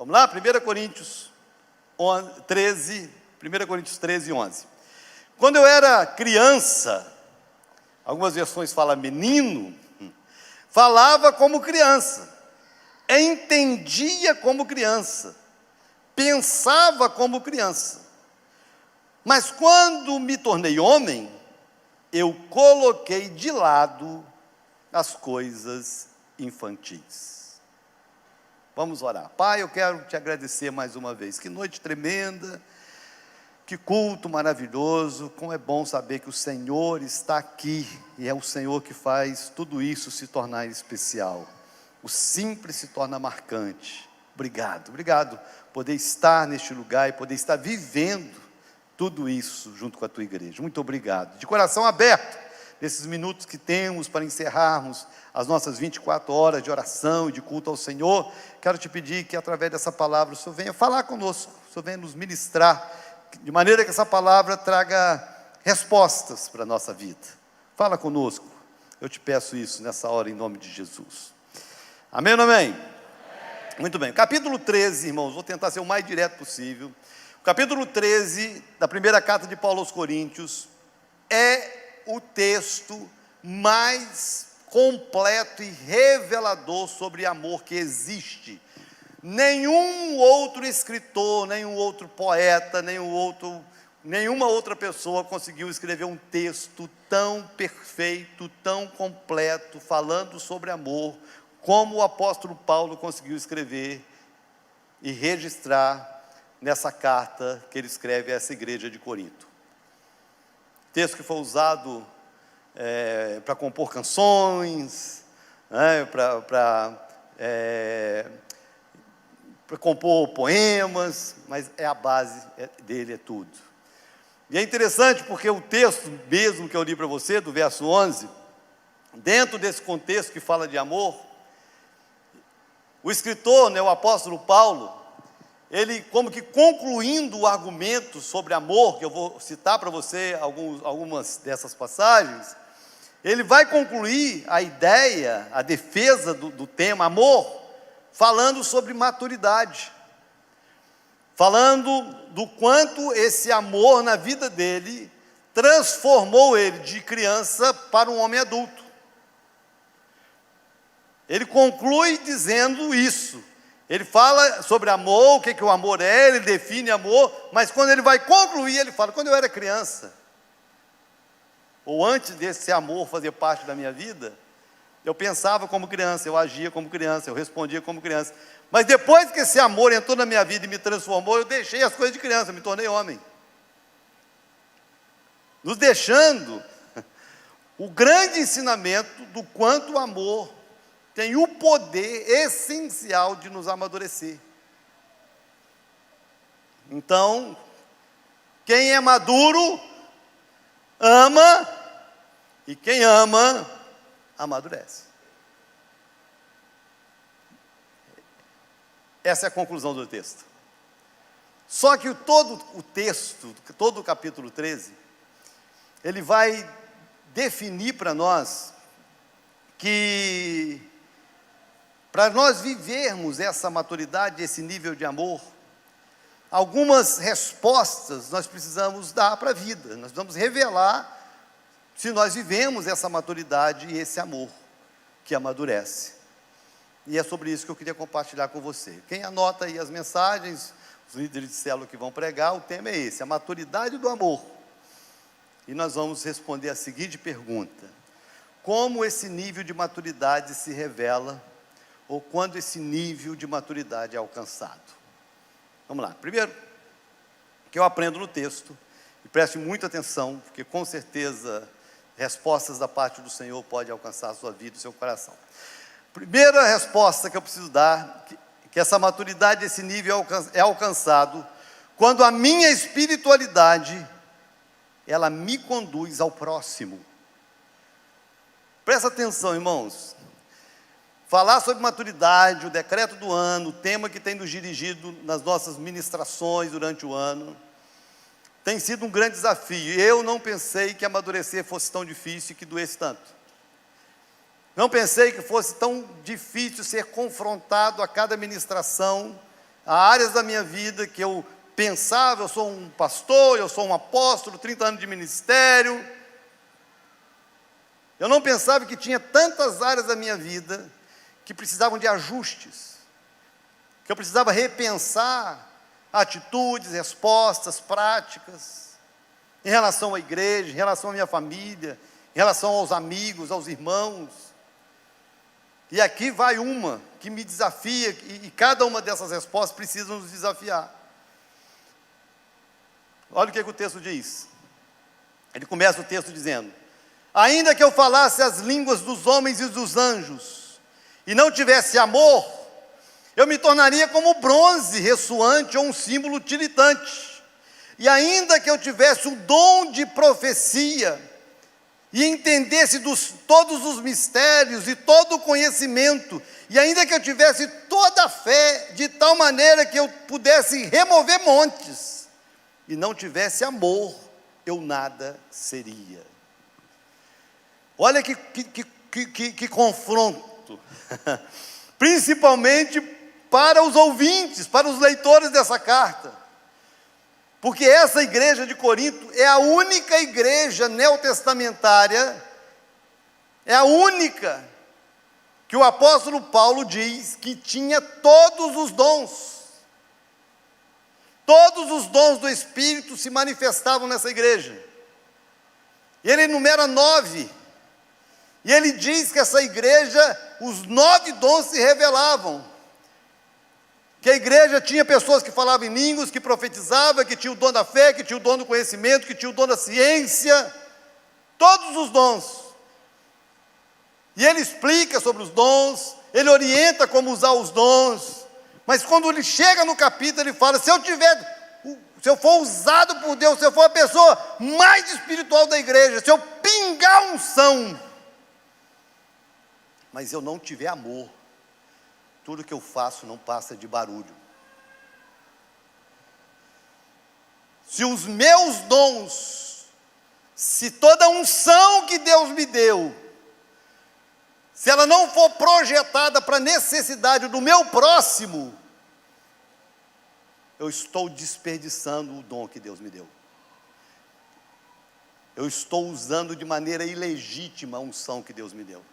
Vamos lá? 1 Coríntios 13, 1 Coríntios 13, 11. Quando eu era criança, algumas versões falam menino, falava como criança, entendia como criança, pensava como criança. Mas quando me tornei homem, eu coloquei de lado as coisas infantis. Vamos orar. Pai, eu quero te agradecer mais uma vez. Que noite tremenda, que culto maravilhoso. Como é bom saber que o Senhor está aqui e é o Senhor que faz tudo isso se tornar especial. O simples se torna marcante. Obrigado poder estar neste lugar e poder estar vivendo tudo isso junto com a tua igreja. Muito obrigado. De coração aberto, nesses minutos que temos para encerrarmos as nossas 24 horas de oração e de culto ao Senhor, quero te pedir que através dessa palavra o Senhor venha falar conosco, o Senhor venha nos ministrar, de maneira que essa palavra traga respostas para a nossa vida. Fala conosco, eu te peço isso nessa hora em nome de Jesus. Amém ou amém? Muito bem, capítulo 13, irmãos, vou tentar ser o mais direto possível. O capítulo 13 da primeira carta de Paulo aos Coríntios é o texto mais completo e revelador sobre amor que existe. Nenhum outro escritor, nenhum outro poeta, nenhuma outra pessoa conseguiu escrever um texto tão perfeito, tão completo, falando sobre amor, como o apóstolo Paulo conseguiu escrever e registrar nessa carta que ele escreve a essa igreja de Corinto. Texto que foi usado para compor canções, para compor poemas, mas a base dele é tudo. E é interessante porque o texto mesmo que eu li para você, do verso 11, dentro desse contexto que fala de amor, o escritor, o apóstolo Paulo, ele como que concluindo o argumento sobre amor, que eu vou citar para você algumas dessas passagens, ele vai concluir a ideia, a defesa do tema amor, falando sobre maturidade, falando do quanto esse amor na vida dele transformou ele de criança para um homem adulto. Ele conclui dizendo isso. Ele fala sobre amor, o que o amor é, ele define amor, mas quando ele vai concluir, ele fala, quando eu era criança, ou antes desse amor fazer parte da minha vida, eu pensava como criança, eu agia como criança, eu respondia como criança, mas depois que esse amor entrou na minha vida e me transformou, eu deixei as coisas de criança, me tornei homem. Nos deixando o grande ensinamento do quanto o amor tem o poder essencial de nos amadurecer. Então, quem é maduro, ama, e quem ama, amadurece. Essa é a conclusão do texto. Só que todo o texto, todo o capítulo 13, ele vai definir para nós que para nós vivermos essa maturidade, esse nível de amor, algumas respostas nós precisamos dar para a vida, nós precisamos revelar se nós vivemos essa maturidade e esse amor que amadurece. E é sobre isso que eu queria compartilhar com você. Quem anota aí as mensagens, os líderes de célula que vão pregar, o tema é esse, a maturidade do amor. E nós vamos responder a seguinte pergunta: como esse nível de maturidade se revela, ou quando esse nível de maturidade é alcançado? Vamos lá. Primeiro, que eu aprendo no texto, e preste muita atenção, porque com certeza respostas da parte do Senhor podem alcançar a sua vida e o seu coração. Primeira resposta que eu preciso dar, que essa maturidade, esse nível é alcançado quando a minha espiritualidade, ela me conduz ao próximo. Presta atenção, irmãos. Falar sobre maturidade, o decreto do ano, o tema que tem nos dirigido nas nossas ministrações durante o ano, tem sido um grande desafio. Eu não pensei que amadurecer fosse tão difícil e que doesse tanto. Não pensei que fosse tão difícil ser confrontado a cada ministração Há áreas da minha vida que eu pensava, eu sou um pastor, eu sou um apóstolo, 30 anos de ministério. Eu não pensava que tinha tantas áreas da minha vida que precisavam de ajustes, que eu precisava repensar atitudes, respostas, práticas, em relação à igreja, em relação à minha família, em relação aos amigos, aos irmãos. E aqui vai uma que me desafia, e cada uma dessas respostas precisa nos desafiar. Olha o que o texto diz. Ele começa o texto dizendo: ainda que eu falasse as línguas dos homens e dos anjos, e não tivesse amor, eu me tornaria como bronze ressoante ou um símbolo tiritante. E ainda que eu tivesse o dom de profecia, e entendesse todos os mistérios e todo o conhecimento, e ainda que eu tivesse toda a fé, de tal maneira que eu pudesse remover montes, e não tivesse amor, eu nada seria. Olha que confronto, principalmente para os ouvintes, para os leitores dessa carta, porque essa igreja de Corinto é a única igreja neotestamentária, é a única que o apóstolo Paulo diz que tinha todos os dons. Todos os dons do Espírito se manifestavam nessa igreja. E ele enumera 9. E ele diz que essa igreja, os 9 dons se revelavam. Que a igreja tinha pessoas que falavam em línguas, que profetizavam, que tinha o dom da fé, que tinha o dom do conhecimento, que tinha o dom da ciência. Todos os dons. E ele explica sobre os dons, ele orienta como usar os dons. Mas quando ele chega no capítulo, ele fala: se eu for usado por Deus, se eu for a pessoa mais espiritual da igreja, se eu pingar unção, mas eu não tiver amor, tudo que eu faço não passa de barulho. Se os meus dons, se toda a unção que Deus me deu, se ela não for projetada para a necessidade do meu próximo, eu estou desperdiçando o dom que Deus me deu. Eu estou usando de maneira ilegítima a unção que Deus me deu.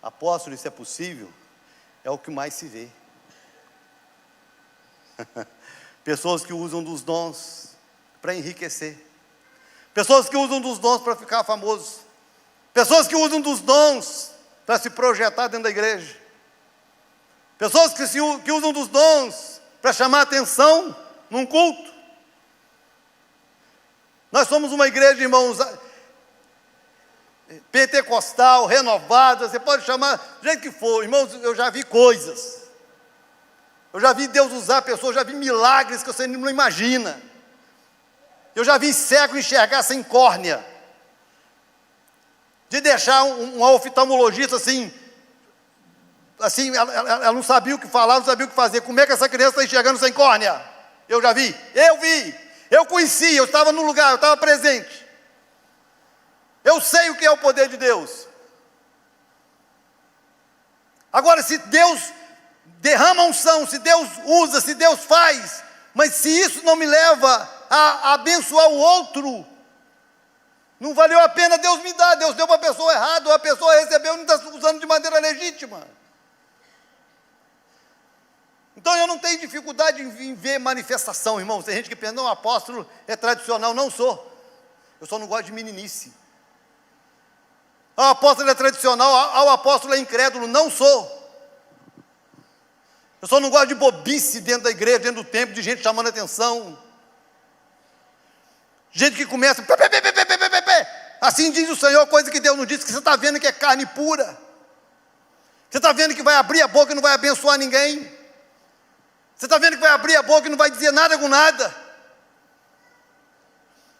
Apóstolo, isso é possível? É o que mais se vê. Pessoas que usam dos dons para enriquecer. Pessoas que usam dos dons para ficar famoso. Pessoas que usam dos dons para se projetar dentro da igreja. Pessoas que usam dos dons para chamar atenção num culto. Nós somos uma igreja, irmãos, pentecostal, renovada, você pode chamar do jeito que for. Irmãos, eu já vi coisas. Eu já vi Deus usar pessoas, já vi milagres que você não imagina. Eu já vi cego enxergar sem córnea. De deixar um oftalmologista assim, ela não sabia o que falar, não sabia o que fazer. Como é que essa criança está enxergando sem córnea? Eu já vi, eu conheci, eu estava no lugar, eu estava presente. Eu sei o que é o poder de Deus. Agora, se Deus derrama unção, se Deus usa, se Deus faz, mas se isso não me leva a abençoar o outro, não valeu a pena Deus me dar. Deus deu para a pessoa errada, ou a pessoa recebeu e não está usando de maneira legítima. Então eu não tenho dificuldade em ver manifestação, irmãos. Tem gente que pensa: não, apóstolo é tradicional. Não sou. Eu só não gosto de meninice. O apóstolo é tradicional, o apóstolo é incrédulo. Não sou. Eu só não gosto de bobice dentro da igreja, dentro do templo, de gente chamando atenção. Gente que começa, assim diz o Senhor, coisa que Deus não disse, que você está vendo que é carne pura. Você está vendo que vai abrir a boca e não vai abençoar ninguém. Você está vendo que vai abrir a boca e não vai dizer nada com nada.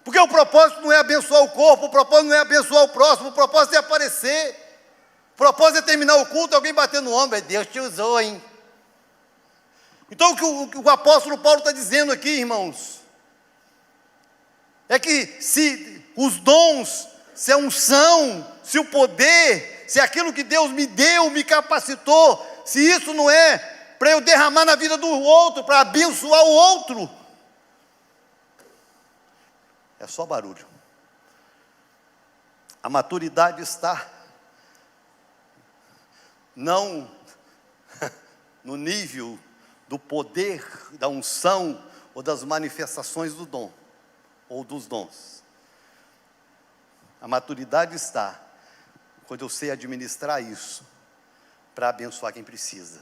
Porque o propósito não é abençoar o corpo, o propósito não é abençoar o próximo, o propósito é aparecer. O propósito é terminar o culto, alguém bater no ombro: Deus te usou, hein? Então o que o apóstolo Paulo está dizendo aqui, irmãos, é que se os dons, se a unção, se o poder, se aquilo que Deus me deu, me capacitou, se isso não é para eu derramar na vida do outro, para abençoar o outro, é só barulho. A maturidade está não no nível do poder, da unção ou das manifestações do dom ou dos dons. A maturidade está quando eu sei administrar isso para abençoar quem precisa,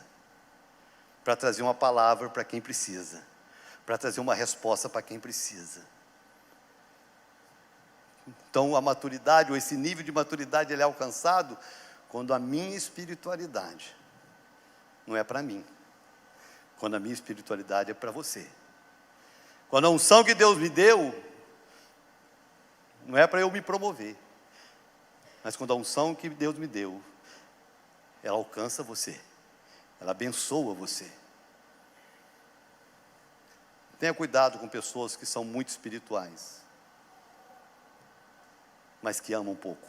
para trazer uma palavra para quem precisa, para trazer uma resposta para quem precisa. Então a maturidade, ou esse nível de maturidade, ele é alcançado quando a minha espiritualidade não é para mim, quando a minha espiritualidade é para você. Quando a unção que Deus me deu não é para eu me promover, mas quando a unção que Deus me deu, ela alcança você, ela abençoa você. Tenha cuidado com pessoas que são muito espirituais, mas que amam pouco.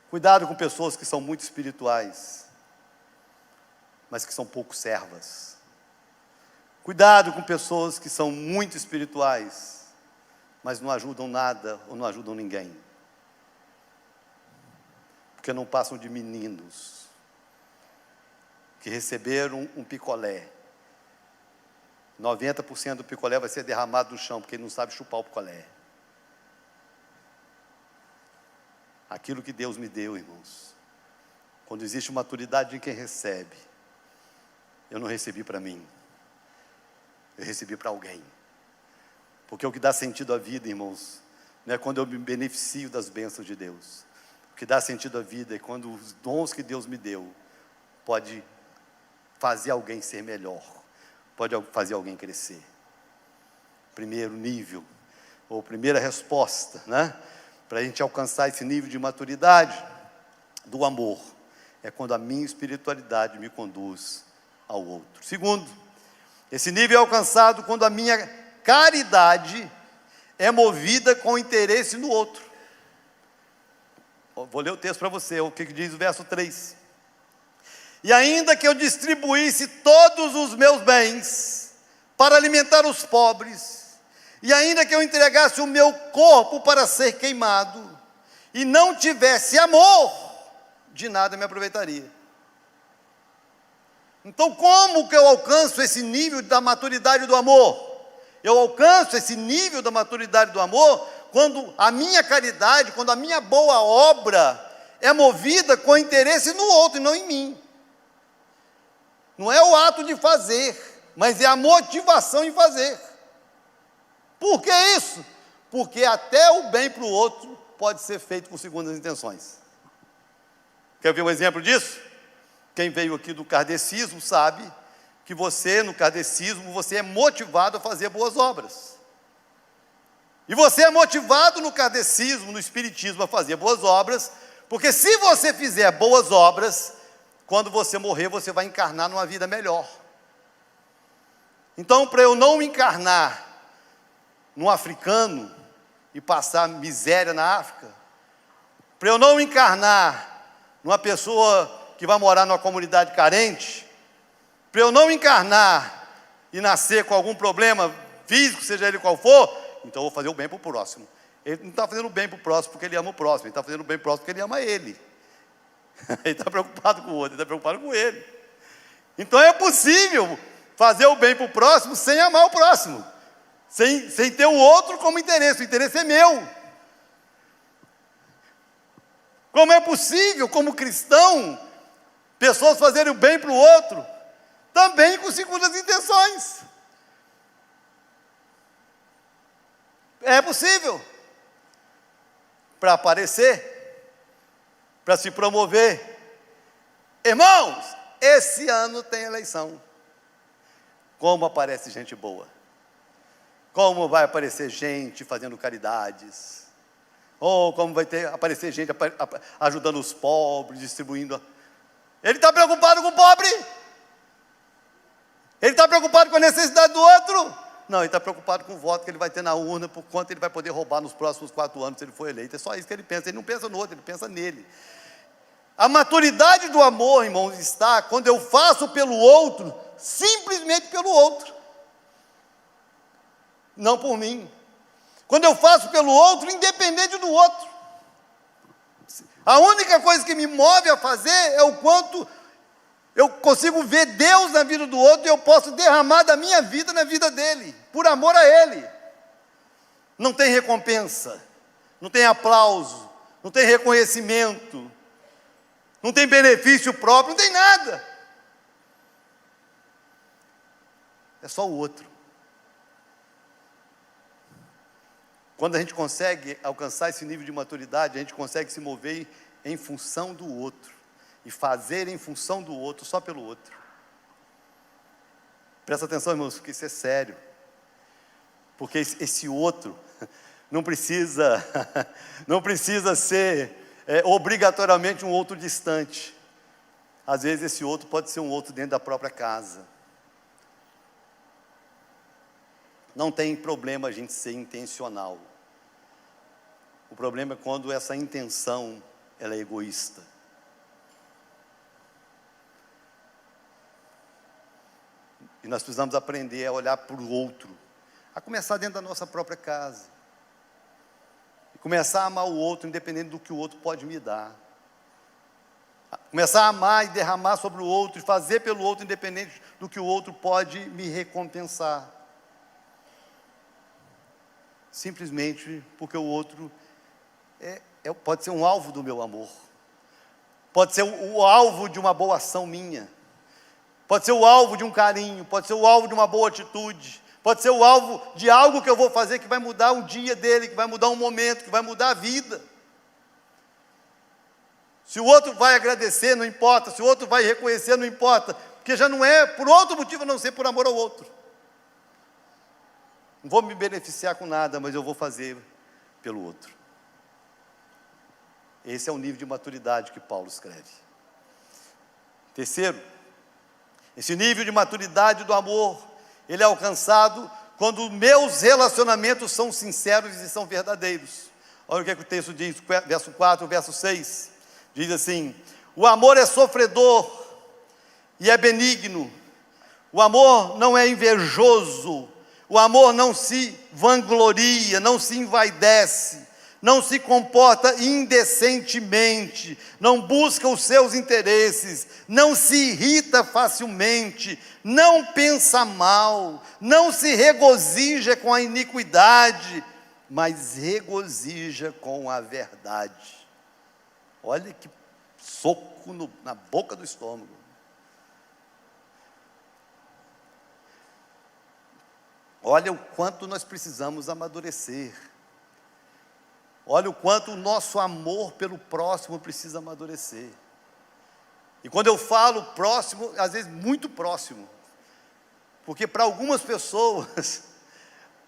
Cuidado com pessoas que são muito espirituais, mas que são pouco servas. Cuidado com pessoas que são muito espirituais, mas não ajudam nada ou não ajudam ninguém. Porque não passam de meninos que receberam um picolé. 90% do picolé vai ser derramado no chão, porque ele não sabe chupar o picolé. Aquilo que Deus me deu, irmãos, quando existe maturidade em quem recebe, eu não recebi para mim, eu recebi para alguém. Porque o que dá sentido à vida, irmãos, não é quando eu me beneficio das bênçãos de Deus. O que dá sentido à vida é quando os dons que Deus me deu pode fazer alguém ser melhor, pode fazer alguém crescer. Primeiro nível, ou primeira resposta, né? Para a gente alcançar esse nível de maturidade do amor, é quando a minha espiritualidade me conduz ao outro. Segundo, esse nível é alcançado quando a minha caridade é movida com interesse no outro. Vou ler o texto para você, o que diz o verso 3. E ainda que eu distribuísse todos os meus bens para alimentar os pobres, e ainda que eu entregasse o meu corpo para ser queimado, e não tivesse amor, de nada me aproveitaria. Então, como que eu alcanço esse nível da maturidade do amor? Eu alcanço esse nível da maturidade do amor quando a minha caridade, quando a minha boa obra é movida com interesse no outro e não em mim. Não é o ato de fazer, mas é a motivação em fazer. Por que isso? Porque até o bem para o outro pode ser feito com segundas intenções. Quer ver um exemplo disso? Quem veio aqui do kardecismo sabe que você, no kardecismo, você é motivado a fazer boas obras. E você é motivado no kardecismo, no espiritismo, a fazer boas obras, porque se você fizer boas obras, quando você morrer, você vai encarnar numa vida melhor. Então, para eu não encarnar num africano e passar miséria na África, para eu não encarnar numa pessoa que vai morar numa comunidade carente, para eu não encarnar e nascer com algum problema físico, seja ele qual for, então eu vou fazer o bem para o próximo. Ele não está fazendo o bem para o próximo porque ele ama o próximo, ele está fazendo o bem para o próximo porque ele ama ele. Ele está preocupado com o outro, ele está preocupado com ele. Então é possível fazer o bem para o próximo sem amar o próximo, sem ter o outro como interesse, o interesse é meu. Como é possível, como cristão, pessoas fazerem o bem para o outro, também com segundas intenções? É possível. Para aparecer, para se promover. Irmãos, esse ano tem eleição. Como aparece gente boa? Como vai aparecer gente fazendo caridades? Ou como vai aparecer gente ajudando os pobres, distribuindo. Ele está preocupado com o pobre? Ele está preocupado com a necessidade do outro? Não, ele está preocupado com o voto que ele vai ter na urna, por quanto ele vai poder roubar nos próximos 4 anos, se ele for eleito. É só isso que ele pensa. Ele não pensa no outro, ele pensa nele. A maturidade do amor, irmãos, está quando eu faço pelo outro, simplesmente pelo outro, não por mim. Quando eu faço pelo outro, independente do outro. A única coisa que me move a fazer é o quanto eu consigo ver Deus na vida do outro e eu posso derramar da minha vida na vida dele, por amor a ele. Não tem recompensa, não tem aplauso, não tem reconhecimento, não tem benefício próprio, não tem nada. É só o outro. Quando a gente consegue alcançar esse nível de maturidade, a gente consegue se mover em função do outro e fazer em função do outro, só pelo outro. Presta atenção, irmãos, porque isso é sério. Porque esse outro não precisa ser obrigatoriamente um outro distante. Às vezes esse outro pode ser um outro dentro da própria casa. Não tem problema a gente ser intencional. O problema é quando essa intenção ela é egoísta. E nós precisamos aprender a olhar para o outro, a começar dentro da nossa própria casa. E começar a amar o outro independente do que o outro pode me dar. Começar a amar e derramar sobre o outro e fazer pelo outro independente do que o outro pode me recompensar. Simplesmente porque o outro pode ser um alvo do meu amor, pode ser o alvo de uma boa ação minha, pode ser o alvo de um carinho, pode ser o alvo de uma boa atitude, pode ser o alvo de algo que eu vou fazer que vai mudar o dia dele, que vai mudar um momento, que vai mudar a vida. Se o outro vai agradecer, não importa, se o outro vai reconhecer, não importa, porque já não é por outro motivo a não ser por amor ao outro. Não vou me beneficiar com nada, mas eu vou fazer pelo outro. Esse é o nível de maturidade que Paulo escreve. Terceiro, esse nível de maturidade do amor, ele é alcançado quando meus relacionamentos são sinceros e são verdadeiros. Olha o que o texto diz, verso 4, verso 6. Diz assim: o amor é sofredor e é benigno. O amor não é invejoso. O amor não se vangloria, não se envaidece, não se comporta indecentemente, não busca os seus interesses, não se irrita facilmente, não pensa mal, não se regozija com a iniquidade, mas regozija com a verdade. Olha que soco na boca do estômago. Olha o quanto nós precisamos amadurecer. Olha o quanto o nosso amor pelo próximo precisa amadurecer. E quando eu falo próximo, às vezes muito próximo, porque para algumas pessoas,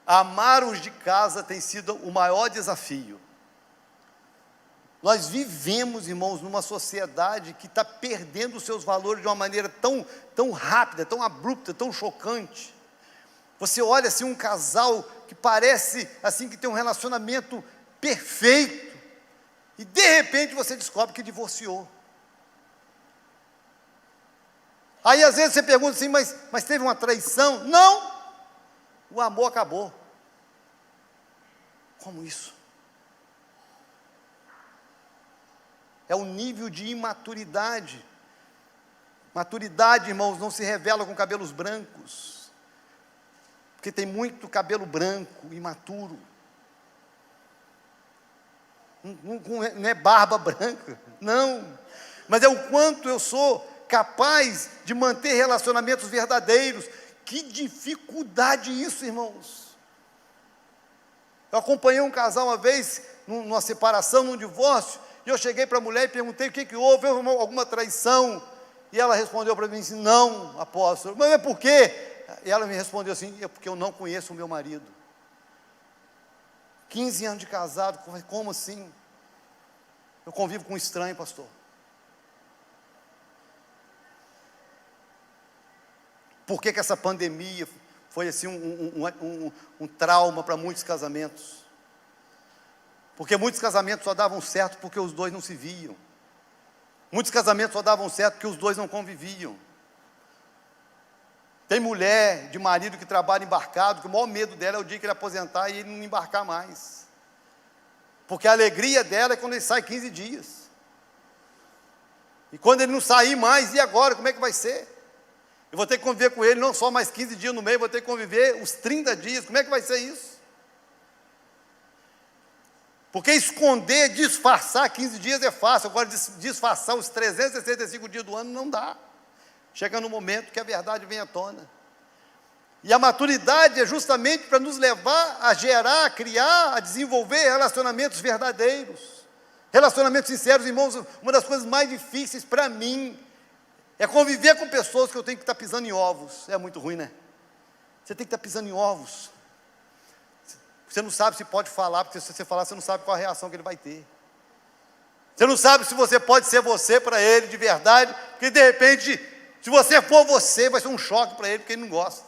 amar os de casa tem sido o maior desafio. Nós vivemos, irmãos, numa sociedade que está perdendo os seus valores de uma maneira tão rápida, tão abrupta, tão chocante. Você olha assim um casal que parece assim que tem um relacionamento perfeito e de repente você descobre que divorciou. Aí às vezes você pergunta assim, mas teve uma traição? Não, o amor acabou. Como isso? É um nível de imaturidade. Maturidade, irmãos, não se revela com cabelos brancos. Porque tem muito cabelo branco, imaturo. Não é barba branca, não. Mas é o quanto eu sou capaz de manter relacionamentos verdadeiros. Que dificuldade isso, irmãos. Eu acompanhei um casal uma vez, numa separação, num divórcio, e eu cheguei para a mulher e perguntei o que houve, houve alguma traição? E ela respondeu para mim assim, não, apóstolo. Mas é por quê? E ela me respondeu assim, é porque eu não conheço o meu marido. 15 anos de casado, como assim? Eu convivo com um estranho, pastor. Por que essa pandemia foi assim um trauma para muitos casamentos? Porque muitos casamentos só davam certo porque os dois não se viam. Muitos casamentos só davam certo porque os dois não conviviam. Tem mulher de marido que trabalha embarcado, que o maior medo dela é o dia que ele aposentar e ele não embarcar mais. Porque a alegria dela é quando ele sai 15 dias. E quando ele não sair mais, e agora? Como é que vai ser? Eu vou ter que conviver com ele não só mais 15 dias no meio, vou ter que conviver os 30 dias. Como é que vai ser isso? Porque esconder, disfarçar 15 dias é fácil. Agora disfarçar os 365 dias do ano não dá. Chega no momento que a verdade vem à tona. E a maturidade é justamente para nos levar a gerar, a criar, a desenvolver relacionamentos verdadeiros. Relacionamentos sinceros, irmãos. Uma das coisas mais difíceis para mim é conviver com pessoas que eu tenho que estar pisando em ovos. É muito ruim, né? Você tem que estar pisando em ovos. Você não sabe se pode falar, porque se você falar, você não sabe qual a reação que ele vai ter. Você não sabe se você pode ser você para ele de verdade, porque de repente, se você for você, vai ser um choque para ele, porque ele não gosta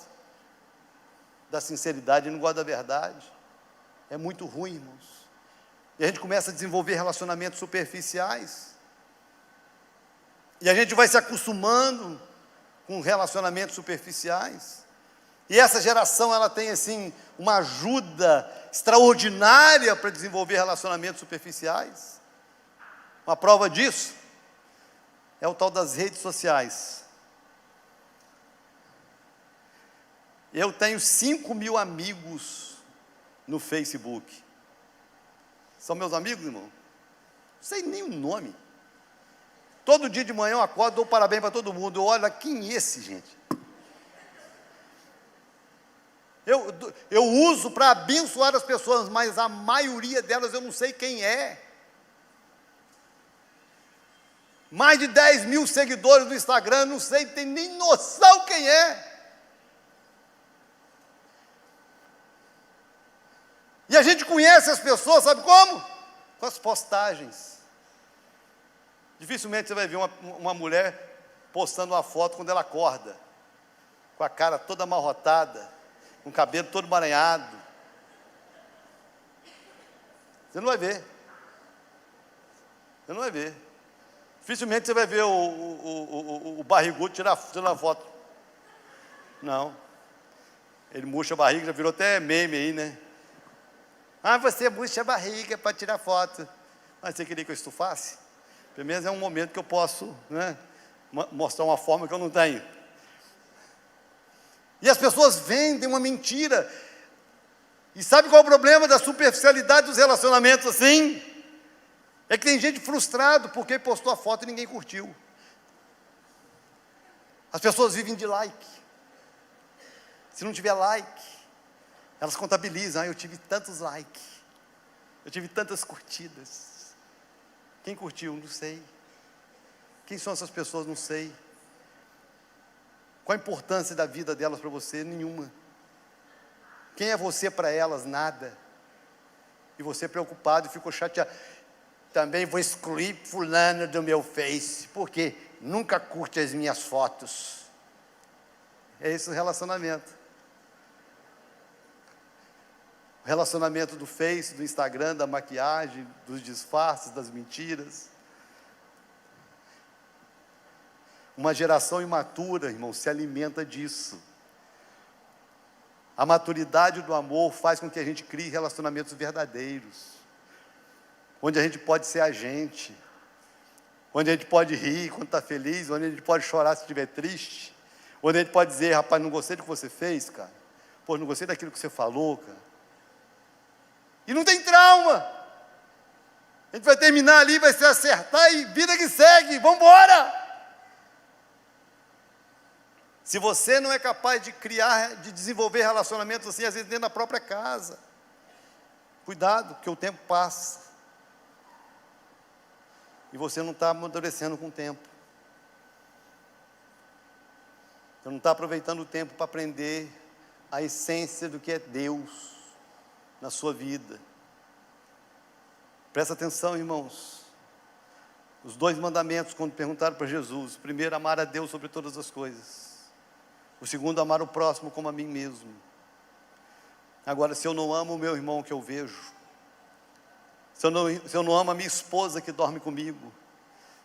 da sinceridade, ele não gosta da verdade. É muito ruim, irmãos. E a gente começa a desenvolver relacionamentos superficiais. E a gente vai se acostumando com relacionamentos superficiais. E essa geração, ela tem assim, uma ajuda extraordinária para desenvolver relacionamentos superficiais. Uma prova disso é o tal das redes sociais. Eu tenho 5.000 amigos no Facebook. São meus amigos, irmão? Não sei nem o nome. Todo dia de manhã eu acordo, dou parabéns para todo mundo. Eu olho, quem é esse, gente? Eu uso para abençoar as pessoas, mas a maioria delas eu não sei quem é. Mais de 10.000 seguidores no Instagram, não sei, tem nem noção quem é. E a gente conhece as pessoas, sabe como? Com as postagens. Dificilmente você vai ver uma mulher postando uma foto quando ela acorda, com a cara toda amarrotada, com o cabelo todo emaranhado. Você não vai ver. Você não vai ver. Dificilmente você vai ver o barrigudo tirar foto. Não. Ele murcha a barriga, já virou até meme aí, né? Ah, você murcha a barriga para tirar foto. Mas você queria que eu estufasse? Pelo menos é um momento que eu posso, né, mostrar uma forma que eu não tenho. E as pessoas vendem uma mentira. E sabe qual é o problema da superficialidade dos relacionamentos assim? É que tem gente frustrada porque postou a foto e ninguém curtiu. As pessoas vivem de like. Se não tiver like, elas contabilizam. Eu tive tantos likes, eu tive tantas curtidas. Quem curtiu? Não sei. Quem são essas pessoas? Não sei. Qual a importância da vida delas para você? Nenhuma. Quem é você para elas? Nada. E você preocupado e ficou chateado. Também vou excluir fulano do meu Face, porque nunca curte as minhas fotos. É esse o relacionamento. O relacionamento do Face, do Instagram, da maquiagem, dos disfarces, das mentiras. Uma geração imatura, irmão, se alimenta disso. A maturidade do amor faz com que a gente crie relacionamentos verdadeiros, onde a gente pode ser a gente, onde a gente pode rir quando está feliz, onde a gente pode chorar se estiver triste, onde a gente pode dizer, rapaz, não gostei do que você fez, cara. Pô, não gostei daquilo que você falou, cara. E não tem trauma. A gente vai terminar ali, vai se acertar e vida que segue, vamos embora. Se você não é capaz de criar, de desenvolver relacionamentos assim, às vezes dentro da própria casa, cuidado, porque o tempo passa. E você não está amadurecendo com o tempo. Você não está aproveitando o tempo para aprender a essência do que é Deus na sua vida. Presta atenção, irmãos. Os 2 mandamentos, quando perguntaram para Jesus: o primeiro, amar a Deus sobre todas as coisas. O segundo, amar o próximo como a mim mesmo. Agora, se eu não amo o meu irmão que eu vejo, se eu não amo a minha esposa que dorme comigo,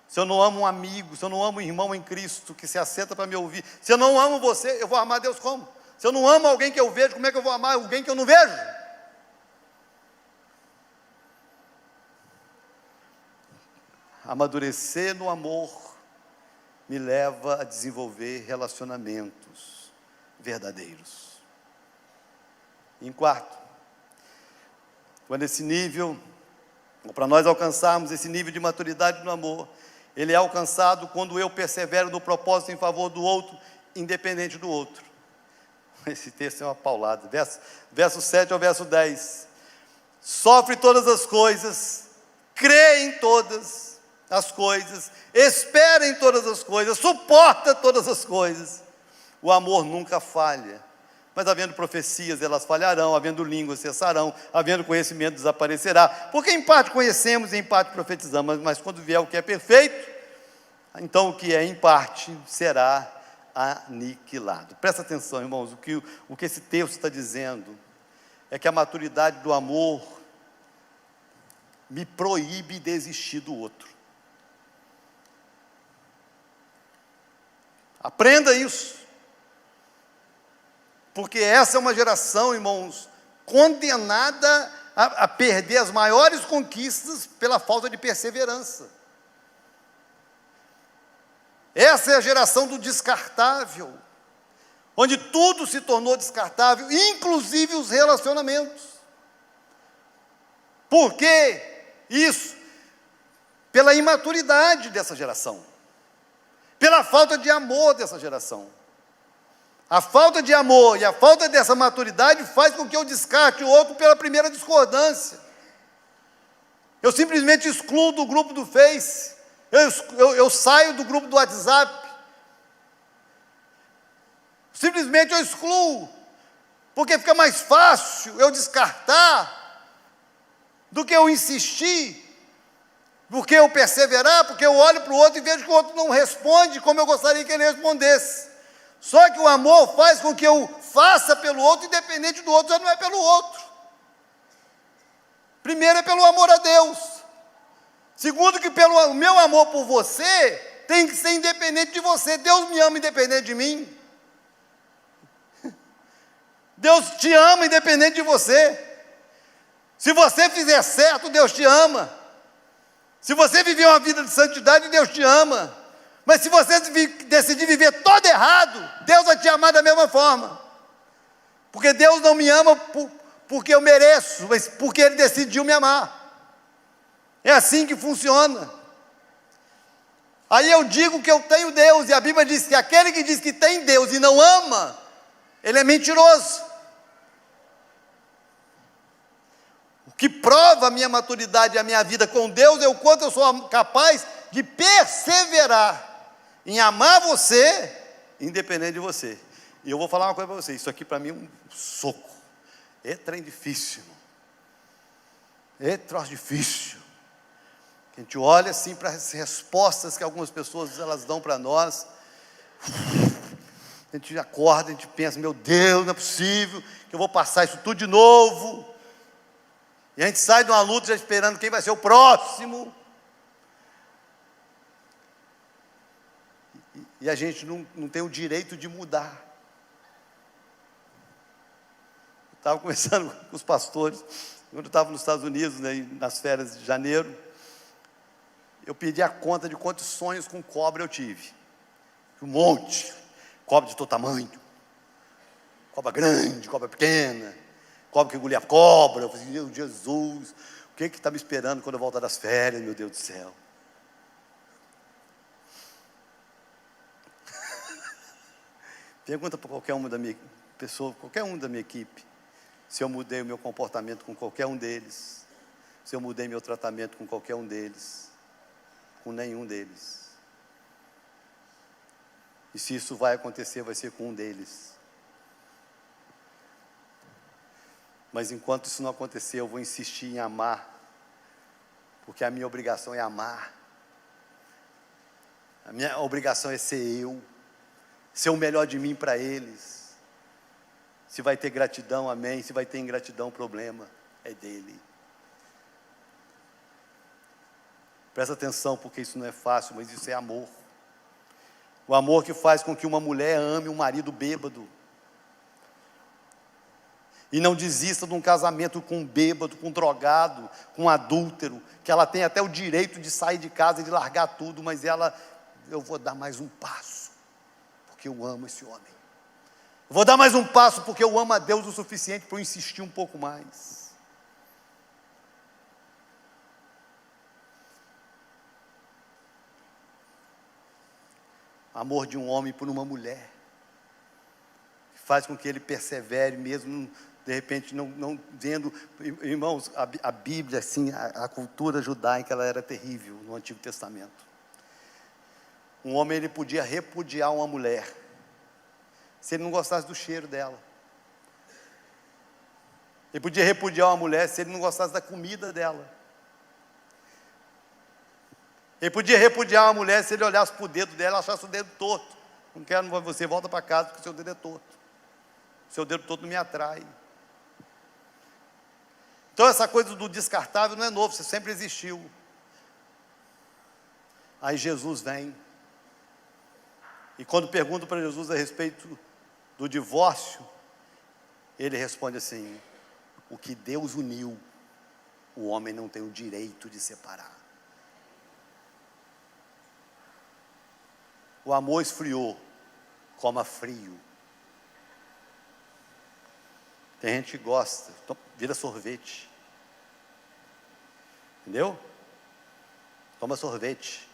se eu não amo um amigo, se eu não amo um irmão em Cristo que se assenta para me ouvir, se eu não amo você, eu vou amar Deus como? Se eu não amo alguém que eu vejo, como é que eu vou amar alguém que eu não vejo? Amadurecer no amor me leva a desenvolver relacionamentos verdadeiros. Em quarto, quando esse nível, para nós alcançarmos esse nível de maturidade no amor, ele é alcançado quando eu persevero no propósito em favor do outro, independente do outro. Esse texto é uma paulada, verso 7 ao verso 10. Sofre todas as coisas, crê em todas as coisas, espera em todas as coisas, suporta todas as coisas. O amor nunca falha. Mas havendo profecias, elas falharão, havendo línguas, cessarão, havendo conhecimento, desaparecerá. Porque em parte conhecemos e em parte profetizamos, mas quando vier o que é perfeito, então o que é em parte será aniquilado. Presta atenção, irmãos, o que esse texto está dizendo é que a maturidade do amor me proíbe de existir do outro. Aprenda isso. Porque essa é uma geração, irmãos, condenada a perder as maiores conquistas pela falta de perseverança. Essa é a geração do descartável, onde tudo se tornou descartável, inclusive os relacionamentos. Por que isso? Pela imaturidade dessa geração, pela falta de amor dessa geração. A falta de amor e a falta dessa maturidade faz com que eu descarte o outro pela primeira discordância. Eu simplesmente excluo do grupo do Face, eu saio do grupo do WhatsApp. Simplesmente eu excluo, porque fica mais fácil eu descartar do que eu insistir, do que eu perseverar, porque eu olho para o outro e vejo que o outro não responde como eu gostaria que ele respondesse. Só que o amor faz com que eu faça pelo outro, independente do outro, já não é pelo outro. Primeiro é pelo amor a Deus. Segundo, que pelo meu amor por você, tem que ser independente de você. Deus me ama independente de mim. Deus te ama independente de você. Se você fizer certo, Deus te ama. Se você viver uma vida de santidade, Deus te ama. Mas se você decidir viver todo errado, Deus vai te amar da mesma forma. Porque Deus não me ama porque eu mereço, mas porque Ele decidiu me amar. É assim que funciona. Aí eu digo que eu tenho Deus, e a Bíblia diz que aquele que diz que tem Deus e não ama, ele é mentiroso. O que prova a minha maturidade e a minha vida com Deus é o quanto eu sou capaz de perseverar em amar você, independente de você. E eu vou falar uma coisa para você, isso aqui para mim é um soco. É trem difícil, é troço difícil. A gente olha assim para as respostas que algumas pessoas elas dão para nós, a gente acorda, a gente pensa, meu Deus, não é possível que eu vou passar isso tudo de novo. E a gente sai de uma luta já esperando quem vai ser o próximo. E a gente não tem o direito de mudar. Eu estava conversando com os pastores, quando eu estava nos Estados Unidos, né, nas férias de janeiro, eu pedi a conta de quantos sonhos com cobra eu tive. Um monte, cobra de todo tamanho, cobra grande, cobra pequena, cobra que engolia cobra. Eu falei, meu Jesus, o que está me esperando quando eu voltar das férias, meu Deus do céu? Pergunta para qualquer uma da minha pessoa, qualquer um da minha equipe, se eu mudei o meu comportamento com qualquer um deles, se eu mudei meu tratamento com qualquer um deles, com nenhum deles. E se isso vai acontecer, vai ser com um deles. Mas enquanto isso não acontecer, eu vou insistir em amar, porque a minha obrigação é amar. A minha obrigação é ser eu, ser o melhor de mim para eles. Se vai ter gratidão, amém. Se vai ter ingratidão, problema é dele. Presta atenção, porque isso não é fácil, mas isso é amor. O amor que faz com que uma mulher ame um marido bêbado. E não desista de um casamento com um bêbado, com um drogado, com um adúltero, que ela tem até o direito de sair de casa e de largar tudo, mas eu vou dar mais um passo, porque eu amo esse homem. Eu vou dar mais um passo, porque eu amo a Deus o suficiente para eu insistir um pouco mais. Amor de um homem por uma mulher, que faz com que ele persevere, mesmo de repente não vendo. Irmãos, a Bíblia, assim, a cultura judaica, ela era terrível no Antigo Testamento. Um homem, ele podia repudiar uma mulher, se ele não gostasse do cheiro dela. Ele podia repudiar uma mulher se ele não gostasse da comida dela. Ele podia repudiar uma mulher se ele olhasse para o dedo dela e achasse o dedo torto. Não quero, você volta para casa porque o seu dedo é torto. O seu dedo torto não me atrai. Então essa coisa do descartável não é novo, isso sempre existiu. Aí Jesus vem. E quando pergunto para Jesus a respeito do divórcio, ele responde assim: o que Deus uniu, o homem não tem o direito de separar. O amor esfriou, coma frio. Tem gente que gosta, então vira sorvete. Entendeu? Toma sorvete.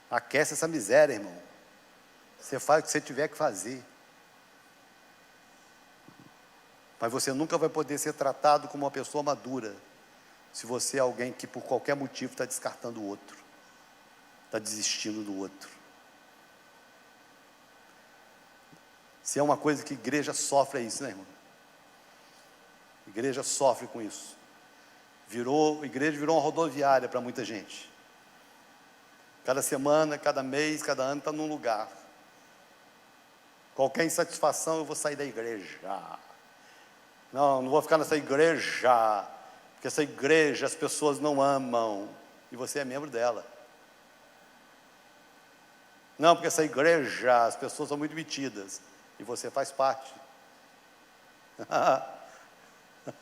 Aquece essa miséria, irmão. Você faz o que você tiver que fazer. Mas você nunca vai poder ser tratado como uma pessoa madura se você é alguém que por qualquer motivo está descartando o outro, está desistindo do outro. Se é uma coisa que a igreja sofre, é isso, né, irmão? A igreja sofre com isso. A igreja virou uma rodoviária para muita gente. Cada semana, cada mês, cada ano está num lugar. Qualquer insatisfação, eu vou sair da igreja. Não vou ficar nessa igreja, porque essa igreja as pessoas não amam, e você é membro dela. Não, porque essa igreja as pessoas são muito metidas, e você faz parte.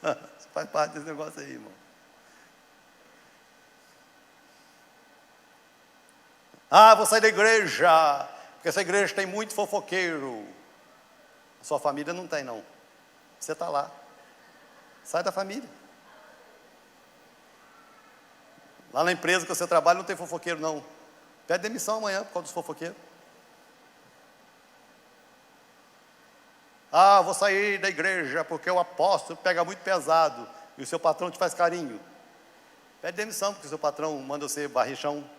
Você faz parte desse negócio aí, irmão. Vou sair da igreja, porque essa igreja tem muito fofoqueiro. A sua família não tem, não. Você está lá. Sai da família. Lá na empresa que você trabalha não tem fofoqueiro, não. Pede demissão amanhã por causa dos fofoqueiros. Vou sair da igreja porque o apóstolo pega muito pesado e o seu patrão te faz carinho. Pede demissão porque o seu patrão manda você varrer chão.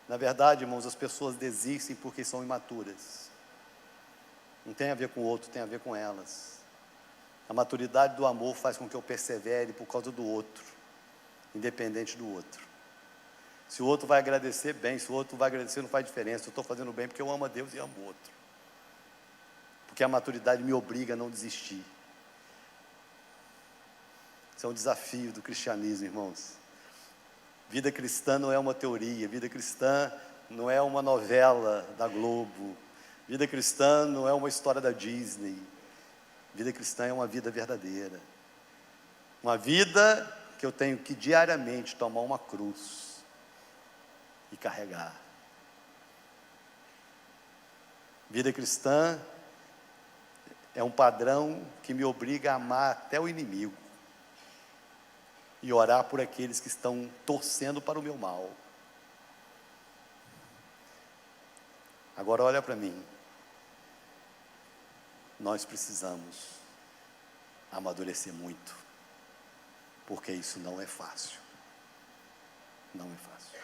Na verdade, irmãos, as pessoas desistem porque são imaturas. Não tem a ver com o outro, tem a ver com elas. A maturidade do amor faz com que eu persevere por causa do outro, independente do outro. Se o outro vai agradecer, bem. Se o outro vai agradecer, não faz diferença. Eu estou fazendo bem porque eu amo a Deus e amo o outro. Porque a maturidade me obriga a não desistir. Isso é um desafio do cristianismo, irmãos. Vida cristã não é uma teoria. Vida cristã não é uma novela da Globo. Vida cristã não é uma história da Disney. Vida cristã é uma vida verdadeira. Uma vida que eu tenho que diariamente tomar uma cruz e carregar. Vida cristã é um padrão que me obriga a amar até o inimigo e orar por aqueles que estão torcendo para o meu mal. Agora olha para mim. Nós precisamos amadurecer muito, porque isso não é fácil. Não é fácil.